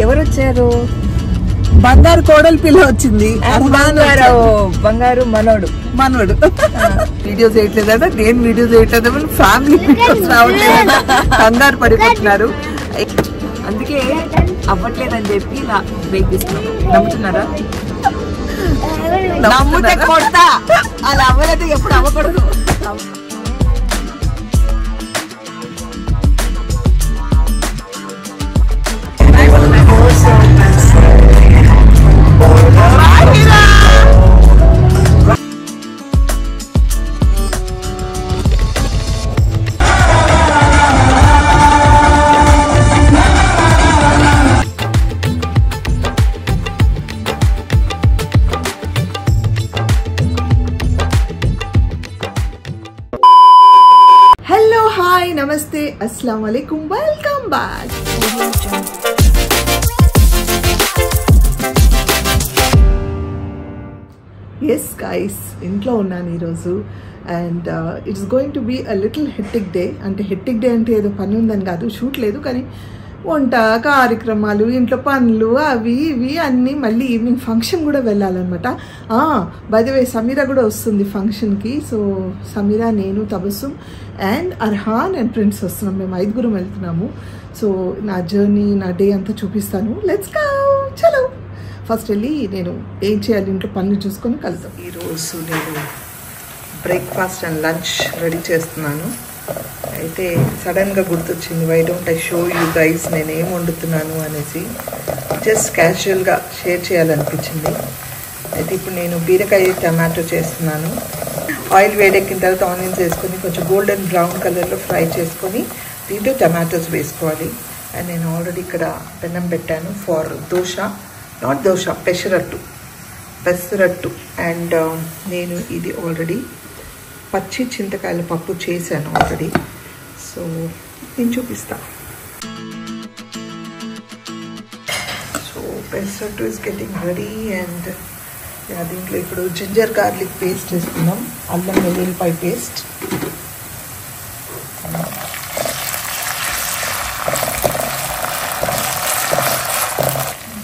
ఎవరు వచ్చారు? బంగారు కోడలి పిల్ల వచ్చింది. బంగారు మనోడు వీడియోస్ చేయట్లేదట, నేను వీడియోస్ చేయట్లేదు, ఫ్యామిలీ వీడియోస్ రావట్లేదట, కంగారు పడిపోతున్నారు. అందుకే అవ్వట్లేదని చెప్పి ఇలా బ్రేక్ తీసుకున్నాం. నమ్ముతున్నారా? నమ్ముతే కొడతా, అలా అవ్వలేదు ఎప్పుడు అవ్వకూడదు. నమస్తే, అస్సలాము అలైకుం, వెల్కమ్ బ్యాక్. ఎస్ గైస్, ఇంట్లో ఉన్నాను ఈరోజు and it's going to be a little hectic day. అంటే హెక్టిక్ డే అంటే ఏదో పని ఉందని కాదు, షూట్ లేదు, కానీ వంట కార్యక్రమాలు, ఇంట్లో పనులు, అవి ఇవి అన్నీ, మళ్ళీ ఈవినింగ్ ఫంక్షన్ కూడా వెళ్ళాలన్నమాట. బై ది వే సమీరా కూడా వస్తుంది ఫంక్షన్కి. సో సమీరా, నేను, Tabassum and Arhan and prince వస్తున్నాం. మేము 5 వెళ్తున్నాము. సో నా జర్నీ, నా డే అంతా చూపిస్తాను. లెట్స్ గో, చలో. ఫస్ట్ వెళ్ళి నేను ఏం చేయాలి ఇంట్లో పనులు చూసుకొని కలుద్దాం. ఈరోజు నేను బ్రేక్ఫాస్ట్ అండ్ లంచ్ రెడీ చేస్తున్నాను. అయితే సడన్గా గుర్తొచ్చింది, why don't I show you guys నేను ఏం వండుతున్నాను అనేసి. జస్ట్ క్యాజువల్గా షేర్ చేయాలనిపించింది. అయితే ఇప్పుడు నేను బీరకాయ టమాటో చేస్తున్నాను. ఆయిల్ వేడెక్కిన తర్వాత ఆనియన్స్ వేసుకొని కొంచెం గోల్డెన్ బ్రౌన్ కలర్లో ఫ్రై చేసుకొని దీంట్లో టమాటోస్ వేసుకోవాలి. అండ్ నేను ఆల్రెడీ ఇక్కడ పెన్నం పెట్టాను for dosa, not dosa, pesarattu. And నేను ఇది ఆల్రెడీ పచ్చి చింతకాయల పప్పు చేశాను ఆల్రెడీ. సో నేను చూపిస్తా. So pesarattu is getting ready. And దీంట్లో ఇప్పుడు జింజర్ గార్లిక్ పేస్ట్ వేసుకున్నాం, అల్లం వెల్లుల్లిపాయ పేస్ట్,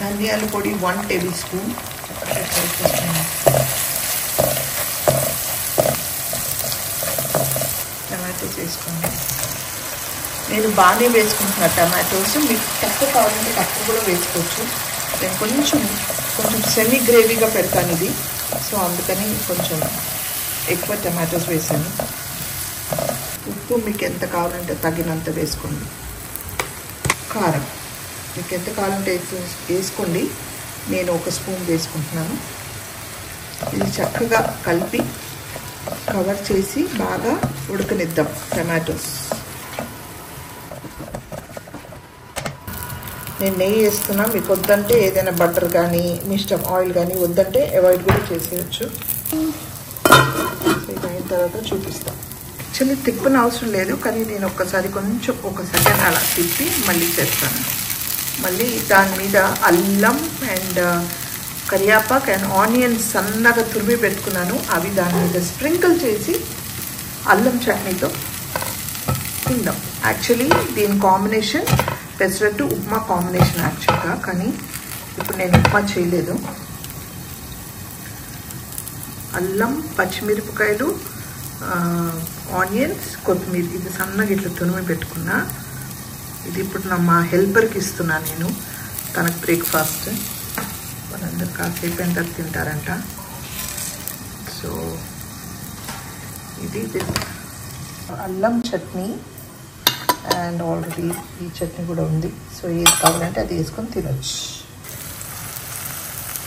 ధనియాల పొడి 1 టేబుల్ స్పూన్, టమాటోస్ వేసుకోండి. నేను బాగానే వేసుకుంటున్నా టమాటోస్, మీకు తక్కువ కావాలంటే తక్కువ కూడా వేసుకోవచ్చు. నేను కొంచెం సెమీ గ్రేవీగా పెడతాను ఇది, సో అందుకని కొంచెం ఎక్కువ టమాటోస్ వేసాను. ఉప్పు మీకు ఎంత కావాలంటే తగినంత వేసుకోండి. కారం మీకు ఎంత కావాలంటే వేసుకోండి. నేను 1 స్పూన్ వేసుకుంటున్నాను. ఇది చక్కగా కలిపి కవర్ చేసి బాగా ఉడకనిద్దాం టమాటోస్. నేను నెయ్యి వేస్తున్నా, మీకు వద్దంటే ఏదైనా బటర్ కానీ మీ ఇష్టం, ఆయిల్ కానీ వద్దంటే అవాయిడ్ కూడా చేసేయచ్చు. ఇది అయిన తర్వాత చూపిస్తాం. యాక్చువల్లీ తిప్పని అవసరం లేదు, కానీ నేను ఒక్కసారి కొంచెం 1 సెకండ్ అలా తిప్పి మళ్ళీ చేస్తాను. మళ్ళీ దాని మీద అల్లం అండ్ కరియాపాక్ అండ్ ఆనియన్స్ సన్నగా తురిమి పెట్టుకున్నాను, అవి దాని మీద స్ప్రింకిల్ చేసి అల్లం చట్నీతో తిందాం. యాక్చువల్లీ దీని కాంబినేషన్ పెసరట్టు ఉప్మా కాంబినేషన్ యాక్చువల్గా, కానీ ఇప్పుడు నేను ఉప్మా చేయలేదు. అల్లం, పచ్చిమిరపకాయలు, ఆనియన్స్, కొత్తిమీర ఇది సన్నగా ఇట్లా తురిమి పెట్టుకున్నా. ఇది ఇప్పుడు మా హెల్పర్కి ఇస్తున్నాను నేను, తనకు బ్రేక్ఫాస్ట్. వాళ్ళందరూ కాసేపు ఎంత తింటారంట. సో ఇది అల్లం చట్నీ అండ్ ఆల్రెడీ ఈ చట్నీ కూడా ఉంది. సో ఏది కావాలంటే అది వేసుకొని తినొచ్చు.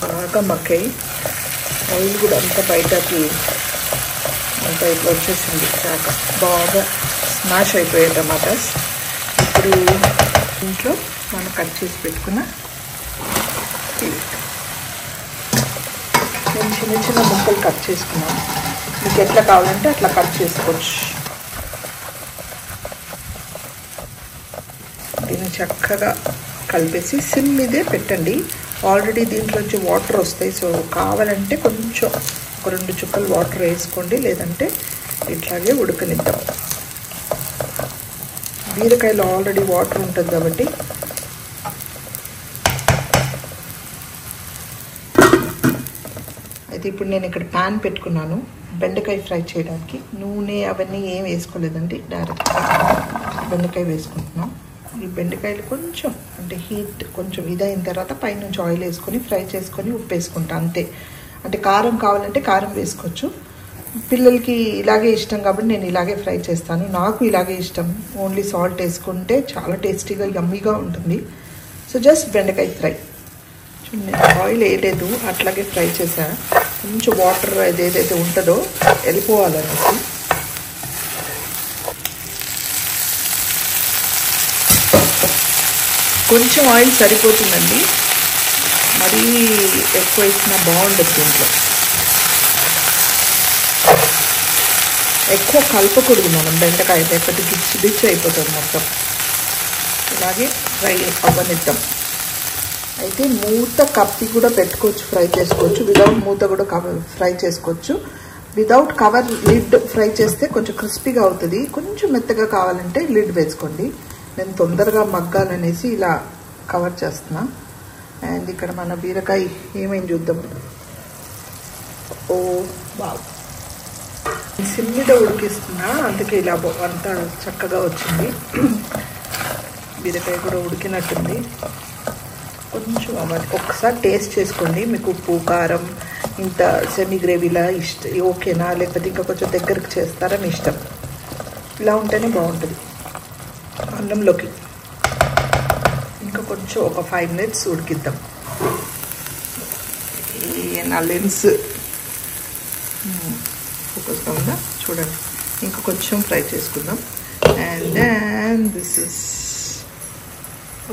బాగా మక్కాయి, ఆయిల్ కూడా అంతా బయటకి అంతా ఇట్లా వచ్చేసింది. బాగా స్మాష్ అయిపోయాయి టమాటాస్. ఇప్పుడు ఇంట్లో మనం కట్ చేసి పెట్టుకున్న ఇది నేను చిన్న చిన్న ముక్కలు కట్ చేసుకున్నాను. మీకు ఎట్లా కావాలంటే అట్లా కట్ చేసుకోవచ్చు. దీన్ని చక్కగా కలిపేసి సిమ్ మీదే పెట్టండి. ఆల్రెడీ దీంట్లోంచి వాటర్ వస్తాయి. సో కావాలంటే కొంచెం 2 చుక్కలు వాటర్ వేసుకోండి, లేదంటే ఇట్లాగే ఉడకనిద్దాం. బీరకాయలో ఆల్రెడీ వాటర్ ఉంటుంది కాబట్టి అయితే ఇప్పుడు నేను ఇక్కడ ప్యాన్ పెట్టుకున్నాను బెండకాయ ఫ్రై చేయడానికి. నూనె అవన్నీ ఏం వేసుకోలేదండి, డైరెక్ట్ బెండకాయ వేసుకుంటున్నాం. ఈ బెండకాయలు కొంచెం అంటే హీట్ కొంచెం ఇదైన తర్వాత పైనుంచి ఆయిల్ వేసుకొని ఫ్రై చేసుకొని ఉప్పు వేసుకుంటాం అంతే. అంటే కారం కావాలంటే కారం వేసుకోవచ్చు. పిల్లలకి ఇలాగే ఇష్టం కాబట్టి నేను ఇలాగే ఫ్రై చేస్తాను. నాకు ఇలాగే ఇష్టం. ఓన్లీ సాల్ట్ వేసుకుంటే చాలా టేస్టీగా యమ్మీగా ఉంటుంది. సో జస్ట్ బెండకాయ ఫ్రై. చూడండి, ఆయిల్ వేయలేదు, అట్లాగే ఫ్రై చేసా. కొంచెం వాటర్ ఏదైతే ఉంటుందో వెళ్ళిపోవాలనేసి. కొంచెం ఆయిల్ సరిపోతుందండి, మరీ ఎక్కువ వేసినా బాగుండదు. దీంట్లో ఎక్కువ కలపకూడదు మనం బెండకాయ, లేకపోతే గిచ్చి గిచ్చి అయిపోతుంది మొత్తం. ఇలాగే ఫ్రై అవ్వనిద్దాం. అయితే మూత కప్పి కూడా పెట్టుకోవచ్చు, ఫ్రై చేసుకోవచ్చు. వితౌట్ మూత కూడా ఫ్రై చేసుకోవచ్చు. వితౌట్ కవర్ లిడ్ ఫ్రై చేస్తే కొంచెం క్రిస్పీగా అవుతుంది. కొంచెం మెత్తగా కావాలంటే లిడ్ వేసుకోండి. నేను తొందరగా మగ్గాలనేసి ఇలా కవర్ చేస్తున్నా. అండ్ ఇక్కడ మన బీరకాయ ఏమేమి చూద్దాం. ఓ బాగా సిమ్మిద ఉడికిస్తున్నా, అందుకే ఇలా అంతా చక్కగా వచ్చింది. బీరకాయ కూడా ఉడికినట్టుంది. కొంచెం అవ్వాలి, ఒక్కసారి టేస్ట్ చేసుకోండి. మీకు ఉప్పు కారం ఇంత సెమీ గ్రేవీలా ఓకేనా, లేకపోతే ఇంకా కొంచెం దగ్గరికి చేస్తారా మీ ఇష్టం. ఇలా ఉంటేనే బాగుంటుంది అన్నంలోకి. ఇంకా కొంచెం ఒక 5 minutes ఉడికిద్దాం. నా లెన్స్ ఫోకస్గా ఉందా చూడండి. ఇంకా కొంచెం ఫ్రై చేసుకుందాం. And then this is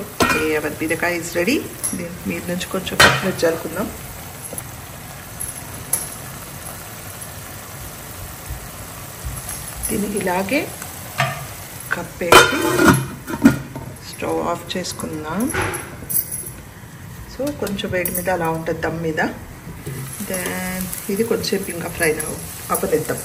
okay. Our బీరకాయ ఇస్ రెడీ. మీద నుంచి కొంచెం కొత్తిమీర జరుపుకుందాం. దీన్ని ఇలాగే కప్పేసి స్టవ్ ఆఫ్ చేసుకుందాం. సో కొంచెం వేడి మీద అలా ఉంటుంది దమ్ మీద. దెన్ ఇది కొంచెంసేపు ఇంకా ఫ్రై అవ్వనిద్దాం.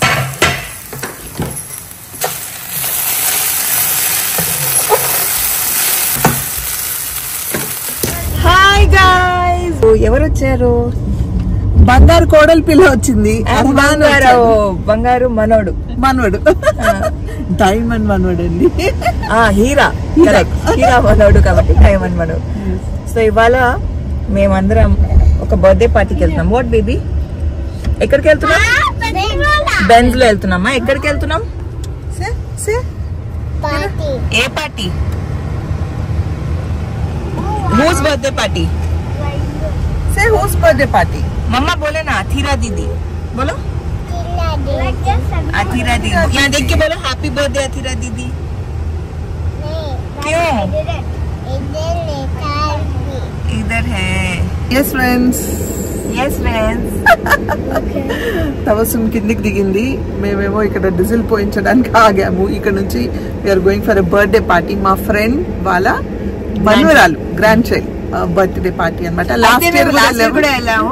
హాయ్ గాయ్స్, ఎవరు వచ్చారు? బంగారు కోడలి పిల్ల వచ్చింది. బంగారు మనోడు డైమండ్ మనోడు అండి. హీరా హీరా మనోడు కాబట్టి డైమండ్ మనోడు. సో ఇవాళ మేమందరం ఒక బర్త్డే పార్టీకి వెళ్తున్నాం. What baby? ఎక్కడికి వెళ్తున్నాం? బెంజ్ లో వెళ్తున్నామా? ఎక్కడికి వెళ్తున్నాం? ఏ పార్టీ? హూస్ బర్త్డే పార్టీ? Say whose birthday party? मम्मा बोले ना अथीरा दीदी, बोलो अथीरा दीदी. यहाँ देख के बोलो हैप्पी बर्थडे अथीरा दीदी. क्यों? इधर है. Yes friends. Yes friends. తవసున్ కిందికి దిగింది. మేమేమో ఇక్కడ డీజిల్ పోయించడానికి ఆగాము. ఇక్కడ నుంచి we're going for a birthday party. మా ఫ్రెండ్ వాళ్ళ మనవరాలు గ్రాండ్ చైల్డ్ బర్త్డే పార్టీ అన్నమాట. లాస్ట్ ఇయర్ కూడా వెళ్ళాము.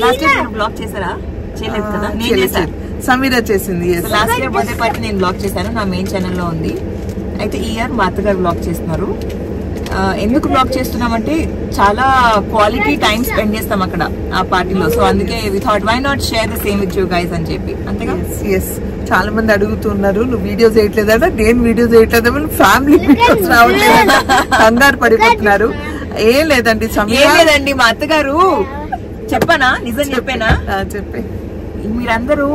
లాస్ట్ ఇయర్ బ్లాగ్ చేశారా? చేయలేదు కదా, నేను చేశాను. సమీరా చేసింది. లాస్ట్ ఇయర్ బర్త్డే పార్టీ నేను బ్లాగ్ చేశాను, నా మెయిన్ ఛానల్ లో ఉంది. అయితే ఈ ఇయర్ మా అత్తగారు బ్లాగ్ చేస్తున్నారు. ఎందుకు బ్లాగ్ చేస్తున్నామంటే చాలా క్వాలిటీ టైం స్పెండ్ చేస్తాం అక్కడ ఆ పార్టీలో. సో అందుకే we thought why not share the same with you guys అని చెప్పి. అంతేగా? ఎస్. చాలా మంది అడుగుతున్నారు, నువ్వు వీడియోస్ వేయట్లేదా? నేను వీడియోస్ వేయట్లేదా? ఫ్యామిలీ వీడియోస్ రావట్లేదా? కంగారు పడిపోతున్నారు. ఏం లేదండి, ఏం లేదండి. మా అత్తగారు చెప్పనా, నిజం చెప్పేనా? చెప్పే. మీరందరూ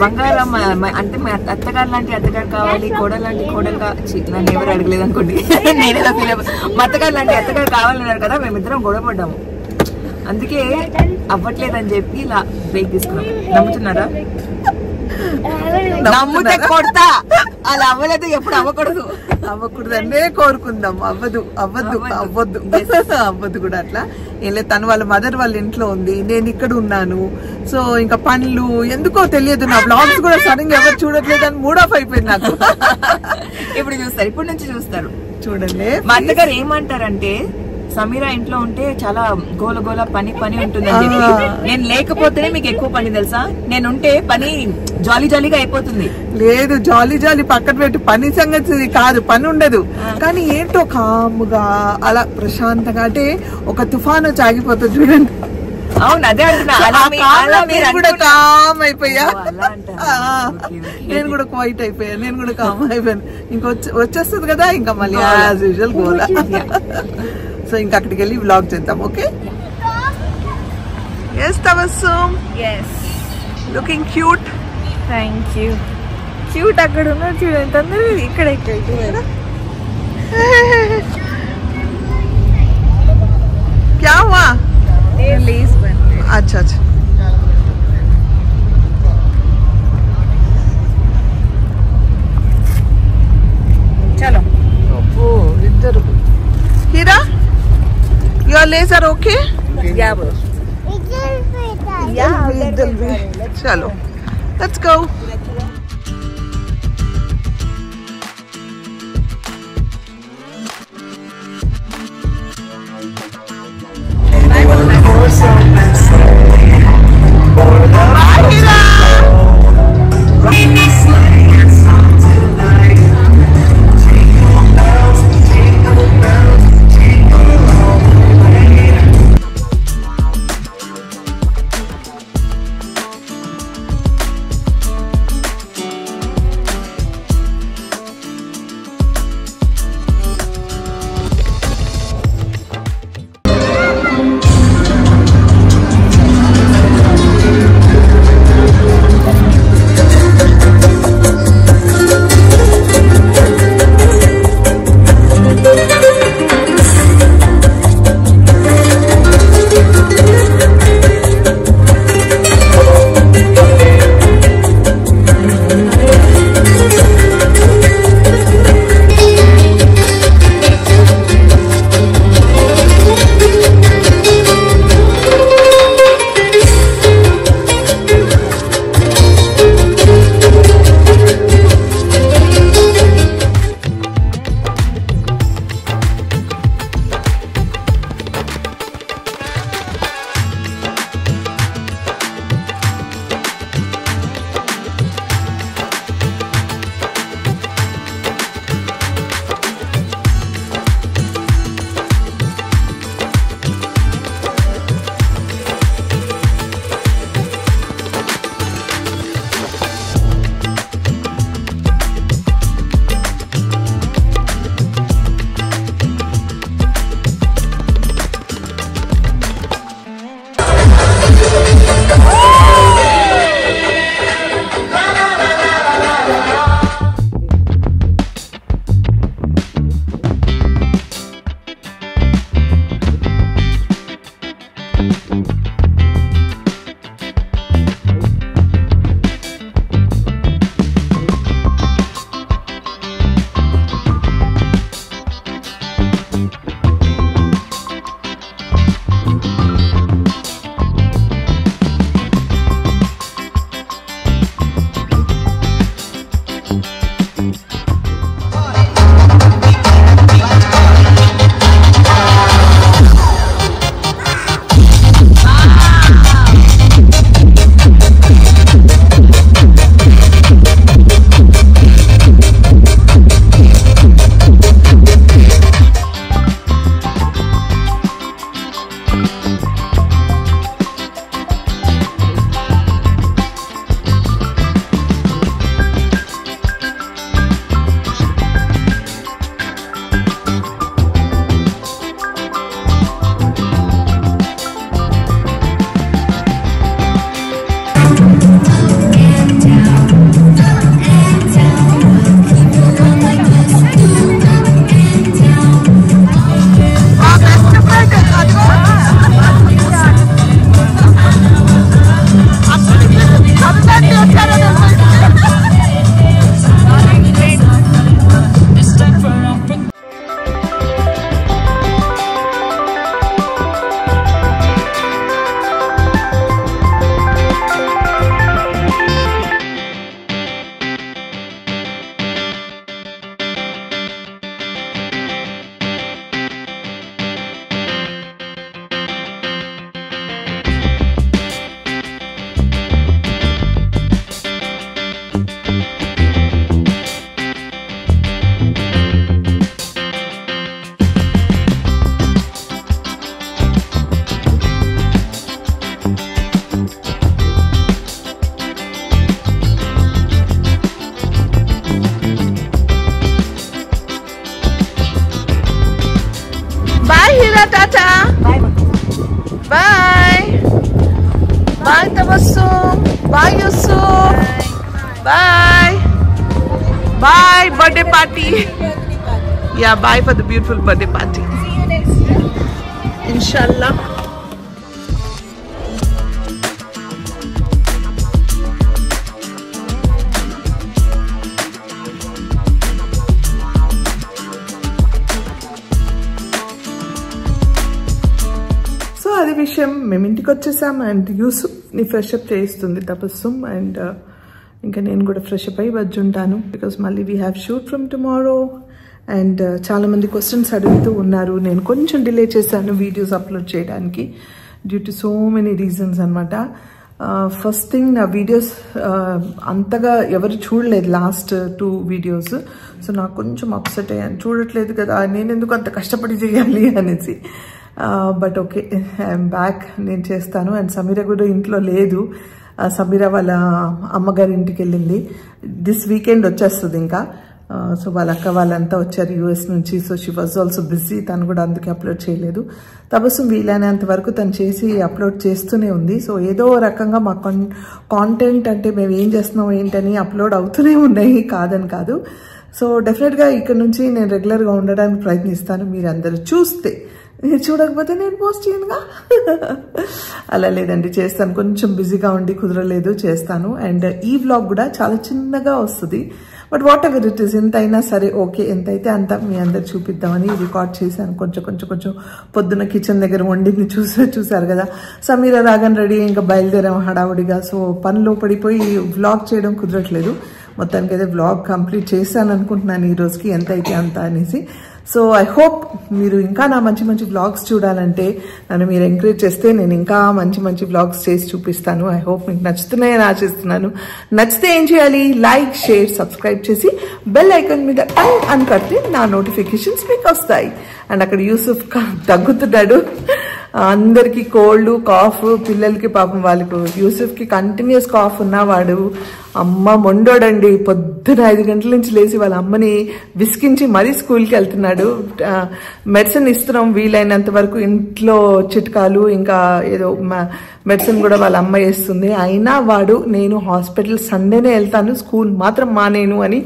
బంగారం అంటే మా అత్తగారు లాంటి అత్తగారు కావాలి, కోడలు లాంటి కోడలు నన్ను ఎవరు అడగలేదు అనుకోండి. నేనేదో ఫీల్ మా అత్తగారు లాంటి అత్తగారు కావాలన్నారు కదా, మేమిద్దరం గొడవ పడ్డాము. అందుకే అవ్వట్లేదని చెప్పి ఇలా బ్రేక్ తీసుకున్నాం. నమ్ముతున్నారా? నమ్ముతే కొడతా. అలా అవ్వలేదు, ఎప్పుడు అవ్వకూడదు. అవ్వకూడదనే కోరుకుందాం. అవ్వద్దు కూడా అట్లా ఏం లేదు. తను వాళ్ళ మదర్ వాళ్ళ ఇంట్లో ఉంది, నేను ఇక్కడ ఉన్నాను. సో ఇంకా పనులు ఎందుకో తెలియదు. నా బ్లాగ్స్ కూడా సడన్ గా ఎవరు చూడట్లేదు అని మూడ్ ఆఫ్ అయిపోయింది నాకు. ఇప్పుడు చూస్తారు, ఇప్పటి నుంచి చూస్తారు. చూడండి, మా అత్తగారు ఏమంటారంటే సమీరా ఇంట్లో ఉంటే చాలా గోల గోల పని ఉంటుందని చెప్పి. నేను లేకపోతేనే మీకు ఎక్కువ పని తెలుసా, నేనుంటే పని జాలీ జాలీగా అయిపోతుంది. లేదు, జాలీ పక్కన పెట్టి పని సంగతి కాదు, పని ఉండదు. కానీ ఏంటో కాముగా అలా ప్రశాంతంగా, అంటే ఒక తుఫాను వచ్చి ఆగిపోతుంది చూడండి. అవును అదే అంటున్నా. నేను కూడా కామ్ అయిపోయా, అలా అంటారు. నేను కూడా క్వైట్ అయిపోయా, నేను కూడా కామ్ అయిపోయాను. వచ్చేస్తుంది కదా ఇంకా మళ్ళీ యాజ్ యూజువల్ గోలా. సో ఇంకా అక్కడికి వెళ్ళి వ్లాగ్ చేద్దాం. Okay, yes Tabassum, yes looking cute. thank you. Cute అక్కడ ఉన్నారు చూడండి, అందరూ ఇక్కడ ఇక్కడ क्या हुआ? लेस बन रहे. अच्छा अच्छा, चलो. ओ इधर Heera, your lace are okay? या बस इधर भी. चलो let's go. Bye bye Tabassum, bye Yusuf, bye bye birthday party. Yeah, bye for the beautiful birthday party. See you next year. Inshallah. So అది విషయం. మేము ఇంటికి వచ్చేసాం అండ్ యూసుఫ్ని ఫ్రెష్ అప్ చేయిస్తుంది తపస్సుమ్. అండ్ ఇంకా నేను కూడా ఫ్రెష్ అప్ అయ్యి వచ్చుంటాను బికాస్ మళ్ళీ we have shoot from tomorrow. And చాలామంది క్వశ్చన్స్ అడుగుతూ ఉన్నారు. నేను కొంచెం డిలే చేశాను వీడియోస్ అప్లోడ్ చేయడానికి due to so many reasons అనమాట. ఫస్ట్ థింగ్, నా వీడియోస్ అంతగా ఎవరు చూడలేదు లాస్ట్ 2 వీడియోస్. సో నాకు కొంచెం అప్సెట్ అయ్యాను, చూడట్లేదు కదా నేను ఎందుకు అంత కష్టపడి చేయాలి అనేసి. బట్ ఓకే, ఐఎమ్ బ్యాక్, నేను చేస్తాను. అండ్ సమీర కూడా ఇంట్లో లేదు, సమీర వాళ్ళ అమ్మగారి ఇంటికి వెళ్ళింది. దిస్ వీకెండ్ వచ్చేస్తుంది ఇంకా. సో వాళ్ళ అక్క వాళ్ళంతా వచ్చారు యూఎస్ నుంచి. So she was also busy, తను కూడా అందుకే అప్లోడ్ చేయలేదు. తబస్సుమ్ వీలైనంత వరకు తను చేసి అప్లోడ్ చేస్తూనే ఉంది. సో ఏదో రకంగా మా కాంటెంట్ అంటే మేము ఏం చేస్తున్నాం ఏంటని అప్లోడ్ అవుతూనే ఉన్నాయి, కాదని కాదు. సో డెఫినెట్గా ఇక్కడ నుంచి నేను రెగ్యులర్గా ఉండడానికి ప్రయత్నిస్తాను. మీరు అందరూ చూస్తే, మీరు చూడకపోతే నేను పోస్ట్ చేయనుగా. అలా లేదండి, చేస్తాను. కొంచెం బిజీగా ఉండి కుదరలేదు, చేస్తాను. అండ్ ఈ వ్లాగ్ కూడా చాలా చిన్నగా వస్తుంది. But what ever it is, ఎంత అయినా సరే ఓకే, ఎంత అయితే అంత మీ అందరు చూపిద్దామని రికార్డ్ చేశాను. కొంచెం పొద్దున్న కిచెన్ దగ్గర వండింది చూసారు కదా. సమీర రాగానే రెడీ ఇంకా బయలుదేరాం హడావుడిగా. సో పనిలో పడిపోయి వ్లాగ్ చేయడం కుదరట్లేదు. మొత్తానికి అయితే వ్లాగ్ కంప్లీట్ చేశాను అనుకుంటున్నాను ఈ రోజుకి, ఎంత అయితే అంత అనేసి. సో ఐ హోప్ మీరు ఇంకా నా మంచి వ్లాగ్స్ చూడాలంటే నన్ను మీరు ఎంకరేజ్ చేస్తే నేను ఇంకా మంచి వ్లాగ్స్ చేసి చూపిస్తాను. ఐ హోప్ మీకు నచ్చుతున్నాయని ఆశిస్తున్నాను. నచ్చితే ఏం చేయాలి, లైక్, షేర్, సబ్స్క్రైబ్ చేసి బెల్ ఐకాన్ మీద టంగ్ అని కడితే నా నోటిఫికేషన్స్ మీకు వస్తాయి. అండ్ అక్కడ యూసుఫ్ తగ్గుతున్నాడు, అందరికి కోల్డ్ కాఫ్, పిల్లలకి పాపం వాళ్ళకు యూసుఫ్కి కంటిన్యూస్ కాఫ్ ఉన్నవాడు అమ్మ మొండోడండి. పొద్దున 5 గంటల నుంచి లేచి వాళ్ళ అమ్మని విసికించి మరీ స్కూల్కి వెళ్తున్నాడు. మెడిసిన్ ఇస్తున్నాం వీలైనంత వరకు, ఇంట్లో చిట్కాలు ఇంకా ఏదో మెడిసిన్ కూడా వాళ్ళ అమ్మ వేస్తుంది. అయినా వాడు నేను హాస్పిటల్ సండేనే వెళ్తాను, స్కూల్ మాత్రం మానేను అని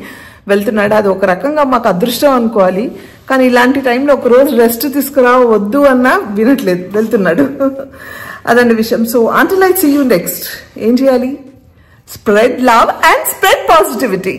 వెళ్తున్నాడు. అది ఒక రకంగా మాకు అదృష్టం అనుకోవాలి. కానీ ఇలాంటి టైంలో ఒక రోజు రెస్ట్ తీసుకురా వద్దు అన్నా వినట్లేదు, వెళ్తున్నాడు. అదండి విషయం. So until I see you next, ఏం చేయాలి, spread love and spread positivity.